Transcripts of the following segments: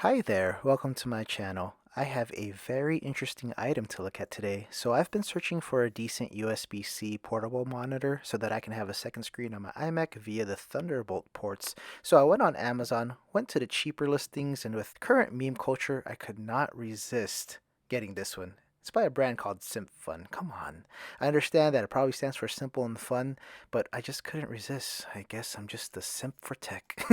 Hi there, welcome to my channel. I have a very interesting item to look at today. So I've been searching for a decent USB-C portable monitor so that I can have a second screen on my iMac via the Thunderbolt ports. So I went on Amazon, went to the cheaper listings, and with current meme culture, I could not resist getting this one. It's by a brand called Fun. Come on. I understand that it probably stands for simple and fun, but I just couldn't resist. I guess I'm just the simp for tech.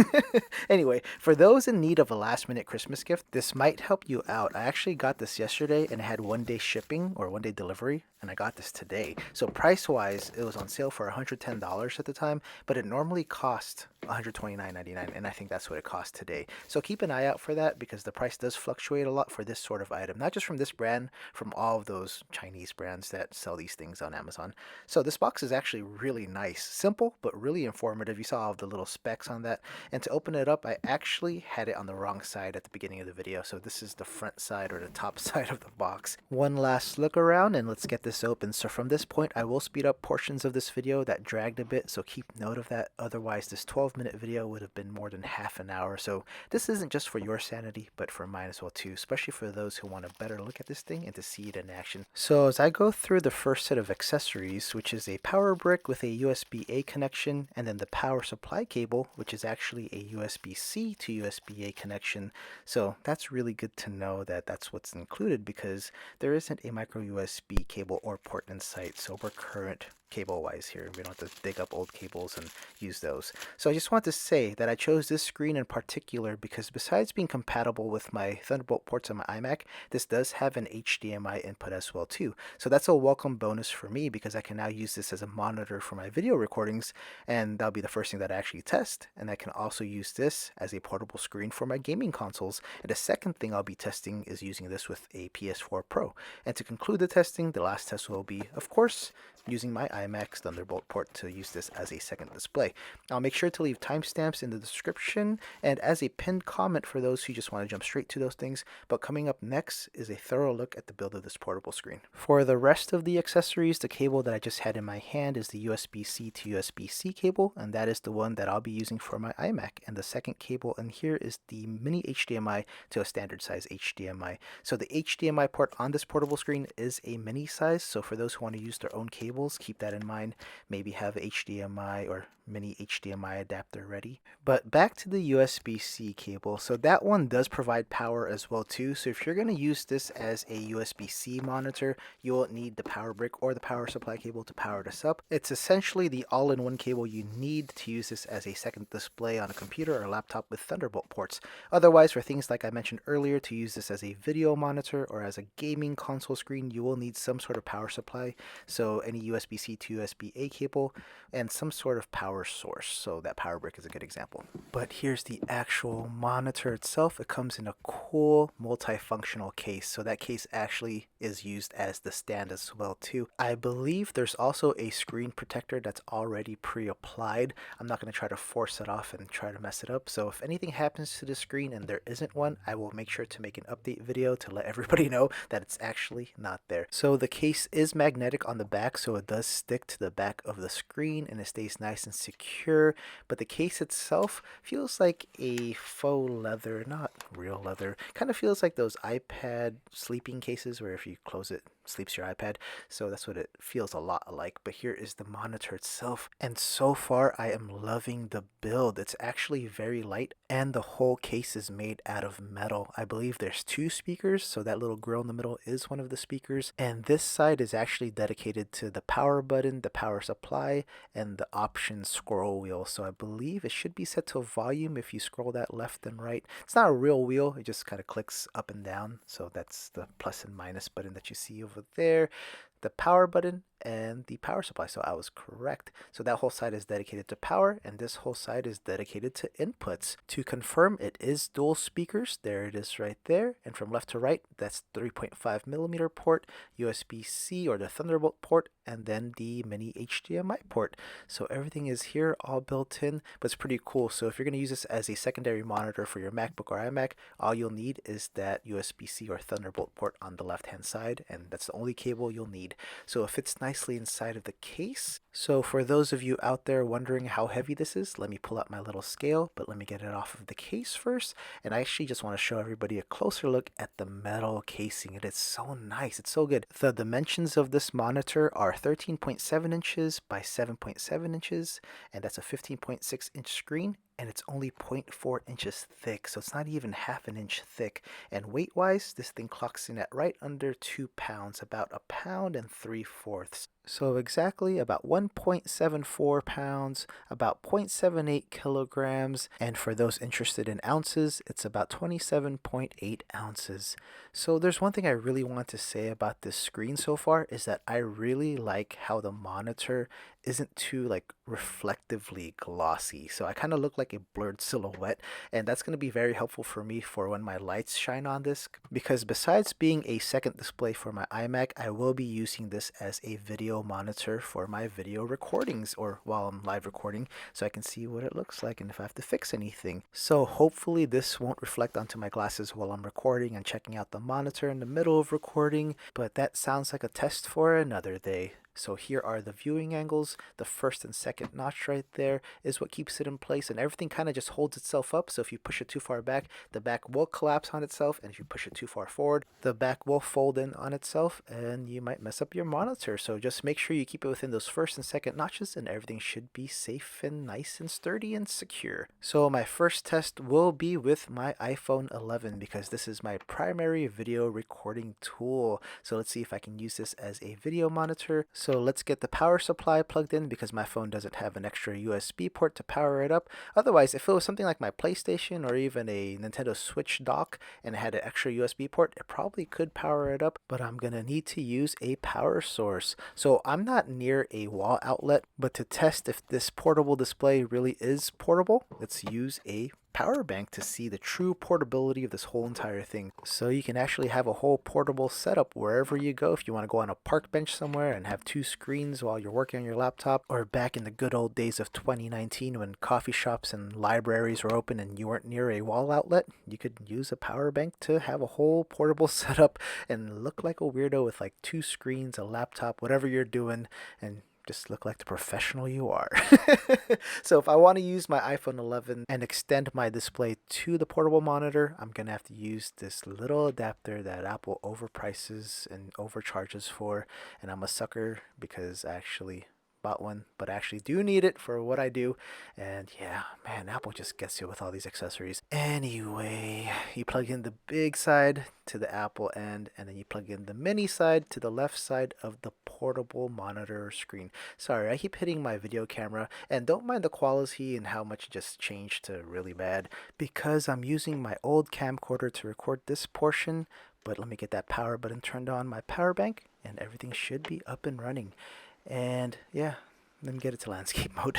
Anyway, for those in need of a last minute Christmas gift, this might help you out. I actually got this yesterday and it had 1 day shipping or 1 day delivery, and I got this today. So price wise, it was on sale for $110 at the time, but it normally cost $129.99, and I think that's what it cost today. So keep an eye out for that because the price does fluctuate a lot for this sort of item, not just from this brand, from all of those Chinese brands that sell these things on Amazon. So this box is actually really nice, simple, but really informative. You saw all of the little specs on that. And to open it up, I actually had it on the wrong side at the beginning of the video. So this is the front side or the top side of the box. One last look around and let's get this open. So from this point, I will speed up portions of this video that dragged a bit. So keep note of that. Otherwise, this 12-minute video would have been more than half an hour. So this isn't just for your sanity, but for mine as well too, especially for those who want a better look at this thing and to see it in action. So as I go through the first set of accessories, which is a power brick with a USB-A connection, and then the power supply cable, which is actually a USB-C to USB-A connection. So that's really good to know that that's what's included because there isn't a micro USB cable or port in sight. So we're current cable wise here. We don't have to dig up old cables and use those. So I just want to say that I chose this screen in particular because besides being compatible with my Thunderbolt ports on my iMac, this does have an HDMI input as well too. So that's a welcome bonus for me because I can now use this as a monitor for my video recordings, and that'll be the first thing that I actually test. And I can also use this as a portable screen for my gaming consoles. And the second thing I'll be testing is using this with a PS4 Pro. And to conclude the testing, the last test will be, of course, using my iMac's Thunderbolt port to use this as a second display. I'll make sure to leave timestamps in the description and as a pinned comment for those who just want to jump straight to those things. But coming up next is a thorough look at the build of this portable screen. For the rest of the accessories, the cable that I just had in my hand is the USB-C to USB-C cable, and that is the one that I'll be using for my iMac. And the second cable in here is the mini HDMI to a standard size HDMI. So the HDMI port on this portable screen is a mini size, so for those who want to use their own cable, keep that in mind. Maybe have HDMI or mini HDMI adapter ready. But back to the USB-C cable. So that one does provide power as well too. So if you're going to use this as a USB-C monitor, you will need the power brick or the power supply cable to power this up. It's essentially the all-in-one cable you need to use this as a second display on a computer or laptop with Thunderbolt ports. Otherwise, for things like I mentioned earlier, to use this as a video monitor or as a gaming console screen, you will need some sort of power supply. So any USB-C to USB-A cable and some sort of power source. So that power brick is a good example. But here's the actual monitor itself. It comes in a cool multifunctional case. So that case actually is used as the stand as well too. I believe there's also a screen protector that's already pre-applied. I'm not going to try to force it off and try to mess it up. So if anything happens to the screen and there isn't one, I will make sure to make an update video to let everybody know that it's actually not there. So the case is magnetic on the back, so it does stick to the back of the screen and it stays nice and secure, but the case itself feels like a faux leather, not real leather. Kind of feels like those iPad sleeping cases where if you close it, sleeps your iPad. So that's what it feels a lot like. But here is the monitor itself, and so far I am loving the build. It's actually very light and the whole case is made out of metal. I believe there's two speakers, so that little grill in the middle is one of the speakers, and this side is actually dedicated to the power button, the power supply, and the option scroll wheel. So I believe it should be set to volume if you scroll that left and right. It's not a real wheel, it just kind of clicks up and down. So that's the plus and minus button that you see over there. The power button and the power supply. So I was correct. So that whole side is dedicated to power and this whole side is dedicated to inputs. To confirm, it is dual speakers. There it is right there. And from left to right, that's 3.5 millimeter port, USB-C or the Thunderbolt port, and then the mini HDMI port. So everything is here all built in, but it's pretty cool. So if you're going to use this as a secondary monitor for your MacBook or iMac, all you'll need is that USB-C or Thunderbolt port on the left hand side, and that's the only cable you'll need. inside. So it fits nicely inside of the case. So for those of you out there wondering how heavy this is, let me pull out my little scale, but let me get it off of the case first. And I actually just want to show everybody a closer look at the metal casing. It is so nice. It's so good. The dimensions of this monitor are 13.7 inches by 7.7 inches, and that's a 15.6-inch screen. And it's only 0.4 inches thick, so it's not even half an inch thick. And weight-wise, this thing clocks in at right under 2 pounds, about 1.75 pounds. So exactly about 1.74 pounds, about 0.78 kilograms, and for those interested in ounces, it's about 27.8 ounces. So there's one thing I really want to say about this screen so far is that I really like how the monitor isn't too like reflectively glossy. So I kind of look like a blurred silhouette, and that's going to be very helpful for me for when my lights shine on this, because besides being a second display for my iMac, I will be using this as a video monitor for my video recordings or while I'm live recording, so I can see what it looks like and if I have to fix anything. So hopefully this won't reflect onto my glasses while I'm recording and checking out the monitor in the middle of recording, but that sounds like a test for another day. So here are the viewing angles. The first and second notch right there is what keeps it in place, and everything kind of just holds itself up. So if you push it too far back, the back will collapse on itself, and if you push it too far forward, the back will fold in on itself, and you might mess up your monitor. So just make sure you keep it within those first and second notches, and everything should be safe and nice and sturdy and secure. So my first test will be with my iPhone 11, because this is my primary video recording tool. So let's see if I can use this as a video monitor. So let's get the power supply plugged in, because my phone doesn't have an extra USB port to power it up. Otherwise, if it was something like my PlayStation or even a Nintendo Switch dock and it had an extra USB port, it probably could power it up, but I'm gonna need to use a power source. So I'm not near a wall outlet, but to test if this portable display really is portable, let's use a power bank to see the true portability of this whole entire thing. So you can actually have a whole portable setup wherever you go. If you want to go on a park bench somewhere and have 2 screens while you're working on your laptop, or back in the good old days of 2019 when coffee shops and libraries were open and you weren't near a wall outlet, you could use a power bank to have a whole portable setup and look like a weirdo with like 2 screens, a laptop, whatever you're doing, and just look like the professional you are. So if I want to use my iPhone 11 and extend my display to the portable monitor, I'm going to have to use this little adapter that Apple overprices and overcharges for. And I'm a sucker because I actually bought one, but I actually do need it for what I do. And yeah, man, Apple just gets you with all these accessories. Anyway, you plug in the big side to the Apple end, and then you plug in the mini side to the left side of the portable monitor screen. Sorry, I keep hitting my video camera, and don't mind the quality and how much it just changed to really bad, because I'm using my old camcorder to record this portion. But let me get that power button turned on, my power bank, and everything should be up and running. And yeah, let me get it to landscape mode.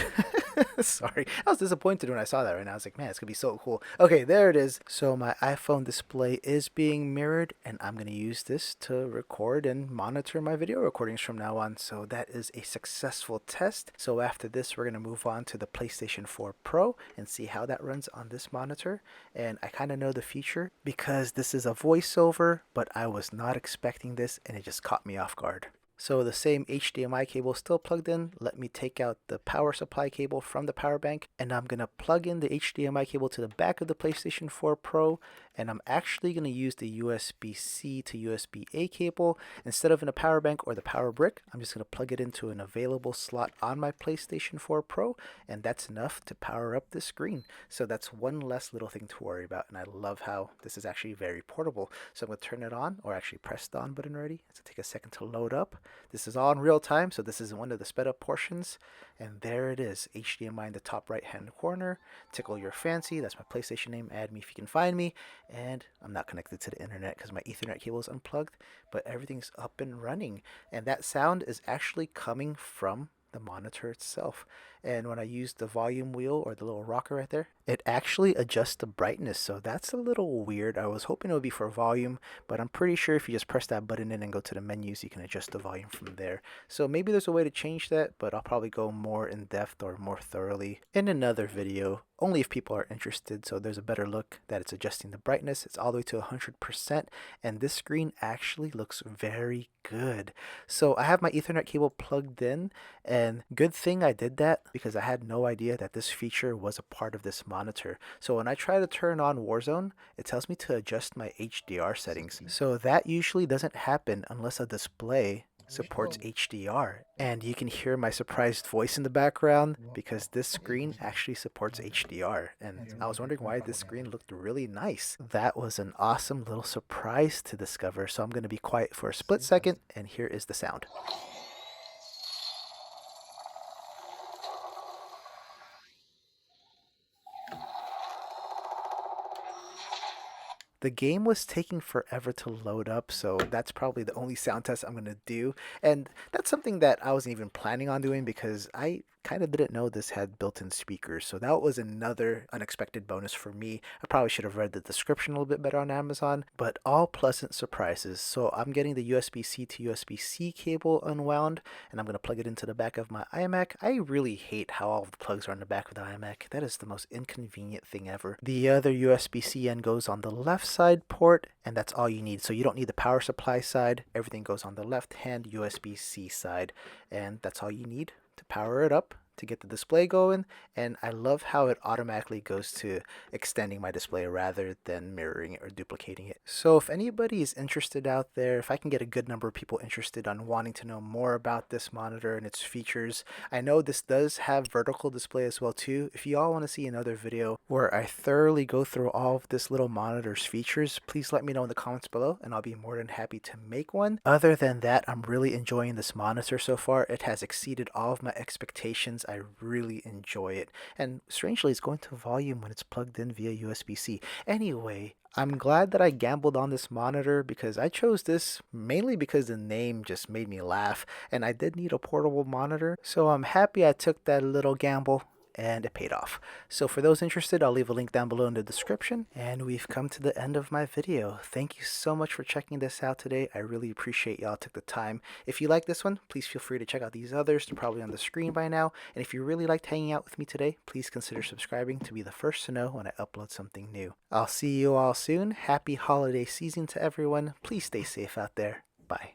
Sorry, I was disappointed when I saw that right now. I was like, man, it's gonna be so cool. Okay, there it is. So my iPhone display is being mirrored, and I'm gonna use this to record and monitor my video recordings from now on. So that is a successful test. So after this, we're gonna move on to the PlayStation 4 Pro and see how that runs on this monitor. And I kind of know the feature because this is a voiceover, but I was not expecting this, and it just caught me off guard. So the same HDMI cable still plugged in. Let me take out the power supply cable from the power bank, and I'm going to plug in the HDMI cable to the back of the PlayStation 4 Pro, and I'm actually going to use the USB-C to USB-A cable. Instead of in a power bank or the power brick, I'm just going to plug it into an available slot on my PlayStation 4 Pro, and that's enough to power up the screen. So that's one less little thing to worry about, and I love how this is actually very portable. So I'm going to turn it on, or actually press the on button already. It's going to take a second to load up. This is all in real time, so this is one of the sped up portions. And there it is, HDMI in the top right hand corner. Tickle your fancy, that's my PlayStation name, add me if you can find me. And I'm not connected to the internet because my Ethernet cable is unplugged, but everything's up and running. And that sound is actually coming from the monitor itself. and when I use the volume wheel or the little rocker right there, it actually adjusts the brightness. So that's a little weird. I was hoping it would be for volume, but I'm pretty sure if you just press that button in and go to the menus, you can adjust the volume from there. So maybe there's a way to change that, but I'll probably go more in depth or more thoroughly in another video, only if people are interested. So there's a better look that it's adjusting the brightness. It's all the way to 100%, and this screen actually looks very good. So I have my Ethernet cable plugged in, and good thing I did that because I had no idea that this feature was a part of this monitor. So when I try to turn on Warzone, it tells me to adjust my HDR settings. So that usually doesn't happen unless a display supports HDR. And you can hear my surprised voice in the background because this screen actually supports HDR. And I was wondering why this screen looked really nice. That was an awesome little surprise to discover. So I'm going to be quiet for a split second, and here is the sound. The game was taking forever to load up, so that's probably the only sound test I'm going to do. And that's something that I wasn't even planning on doing because I kind of didn't know this had built-in speakers. So that was another unexpected bonus for me. I probably should have read the description a little bit better on Amazon, but all pleasant surprises. So I'm getting the USB-C to USB-C cable unwound, and I'm going to plug it into the back of my iMac. I really hate how all of the plugs are on the back of the iMac. That is the most inconvenient thing ever. The other USB-C end goes on the left side port, and that's all you need. So you don't need the power supply side. Everything goes on the left-hand USB-C side, and that's all you need to power it up to get the display going. And I love how it automatically goes to extending my display rather than mirroring it or duplicating it. So if anybody is interested out there, if I can get a good number of people interested on wanting to know more about this monitor and its features, I know this does have vertical display as well too. If you all want to see another video where I thoroughly go through all of this little monitor's features, please let me know in the comments below and I'll be more than happy to make one. Other than that, I'm really enjoying this monitor so far. It has exceeded all of my expectations. I really enjoy it, and strangely it's going to volume when it's plugged in via USB-C. Anyway, I'm glad that I gambled on this monitor because I chose this mainly because the name just made me laugh, and I did need a portable monitor, so I'm happy I took that little gamble and it paid off. So for those interested, I'll leave a link down below in the description. And we've come to the end of my video. Thank you so much for checking this out today. I really appreciate y'all took the time. If you like this one, please feel free to check out these others. They're probably on the screen by now. And if you really liked hanging out with me today, please consider subscribing to be the first to know when I upload something new. I'll see you all soon. Happy holiday season to everyone. Please stay safe out there. Bye.